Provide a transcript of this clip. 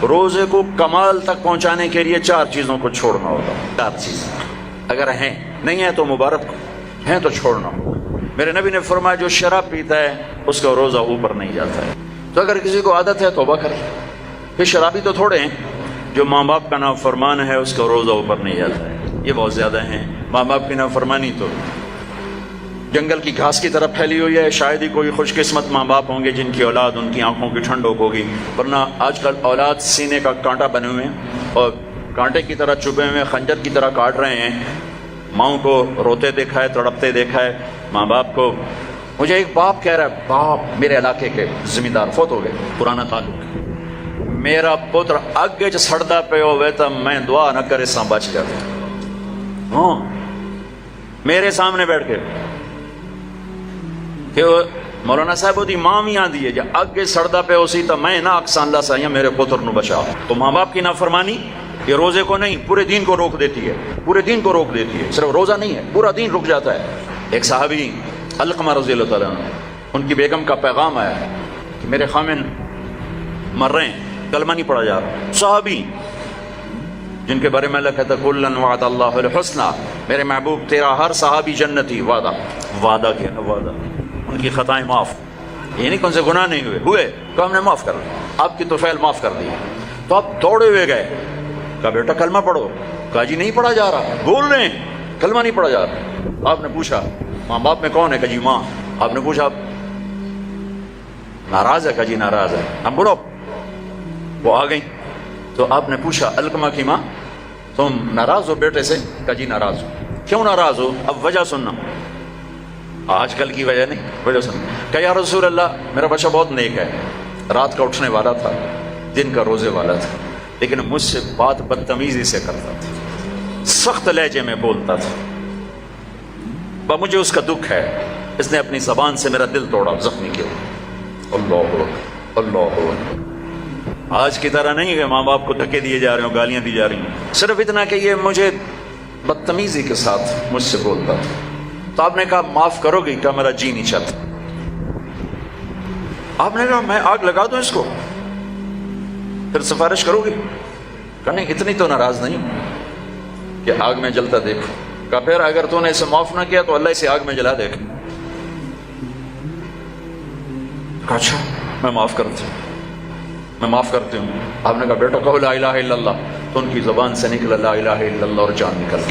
روزے کو کمال تک پہنچانے کے لیے 4 چیزوں کو چھوڑنا ہوگا. 4 چیزیں اگر ہیں، نہیں ہیں تو مبارک، ہیں تو چھوڑنا ہوگا. میرے نبی نے فرمایا جو شراب پیتا ہے اس کا روزہ اوپر نہیں جاتا ہے. تو اگر کسی کو عادت ہے توبہ کر. پھر شرابی تو تھوڑے ہیں، جو ماں باپ کا نافرمان ہے اس کا روزہ اوپر نہیں جاتا ہے. یہ بہت زیادہ ہیں. ماں باپ کی نافرمانی تو جنگل کی گھاس کی طرح پھیلی ہوئی ہے. شاید ہی کوئی خوش قسمت ماں باپ ہوں گے جن کی اولاد ان کی آنکھوں کی ٹھنڈک ہوگی، ورنہ آج کل اولاد سینے کا کانٹا بنے ہوئے ہیں اور کانٹے کی طرح چبھے ہوئے خنجر کی طرح کاٹ رہے ہیں. ماؤں کو روتے دیکھا ہے، تڑپتے دیکھا ہے. ماں باپ کو، مجھے ایک باپ کہہ رہا ہے، باپ میرے علاقے کے زمیندار فوت ہو گئے، پرانا تعلق، میرا پتر اگے سڑدا پہ ہوئے تو میں دعا نہ کرے سا بچ گیا. ہاں میرے سامنے بیٹھ کے کہ مولانا صاحب وہ دی ماں بھی آندی ہے جا اگے سڑدا پہ اسی تو میں نہ اکسان اللہ سائیں میرے پتر نو بچا. تو ماں باپ کی نافرمانی یہ روزے کو نہیں پورے دین کو روک دیتی ہے، پورے دین کو روک دیتی ہے. صرف روزہ نہیں ہے، پورا دین رک جاتا ہے. ایک صحابی علقمہ رضی اللہ تعالیٰ عنہ، ان کی بیگم کا پیغام آیا ہے کہ میرے خامن مر رہے ہیں، کلمہ نہیں پڑھا جا رہا. صحابی جن کے بارے میں اللہ کہتا ہے کلن وعد اللہ الحسنى، میرے محبوب تیرا ہر صحابی جنتی. وعدہ، وعدہ کیا ہے؟ وعدہ. ان کی خطائیں معاف، یہ نہیں کون سے گناہ نہیں ہوئے تو ہم نے معاف کر دیا، آپ کی توفیل معاف کر دی. تو آپ دوڑے ہوئے گئے، کہا بیٹا کلمہ پڑھو. کہا جی نہیں پڑھا جا رہا، بول رہے ہیں کلمہ نہیں پڑھا جا رہا. آپ نے پوچھا ماں باپ میں کون ہے؟ کہا جی ماں. آپ نے پوچھا ناراض ہے؟ کہا جی ناراض ہے. ہم بڑھو، وہ آ گئیں. تو آپ نے پوچھا علقمہ کی ماں تم ناراض ہو بیٹے سے؟ کہا جی ناراض ہو. کیوں ناراض ہو؟ اب وجہ سننا، آج کل کی وجہ نہیں، وجہ سننا. کہ یا رسول اللہ میرا بچہ بہت نیک ہے، رات کا اٹھنے والا تھا، دن کا روزے والا تھا، لیکن مجھ سے بات بدتمیزی سے کرتا تھا، سخت لہجے میں بولتا تھا. مجھے اس کا دکھ ہے، اس نے اپنی زبان سے میرا دل توڑا، زخمی کیا. اللہ اللہ. آج کی طرح نہیں کہ ماں باپ کو دھکے دیے جا رہے ہوں، گالیاں دی جا رہی ہیں، صرف اتنا کہ یہ مجھے بدتمیزی کے ساتھ مجھ سے بولتا تھا. تو آپ نے کہا معاف کرو گی؟ کہ میرا جی نہیں چاہتا. آپ نے کہا میں آگ لگا دوں اس کو، پھر سفارش کرو گی؟ کہ نہیں اتنی تو ناراض نہیں کہ آگ میں جلتا دیکھو. کہ پھر اگر تو نے اسے معاف نہ کیا تو اللہ اسے آگ میں جلا دے گا. کہا اچھا میں معاف کرتی ہوں، میں معاف کرتی ہوں. آپ نے کہا بیٹا کہو لا الہ الا اللہ. تو ان کی زبان سے نکلا لا الہ الا اللہ اور جان نکل.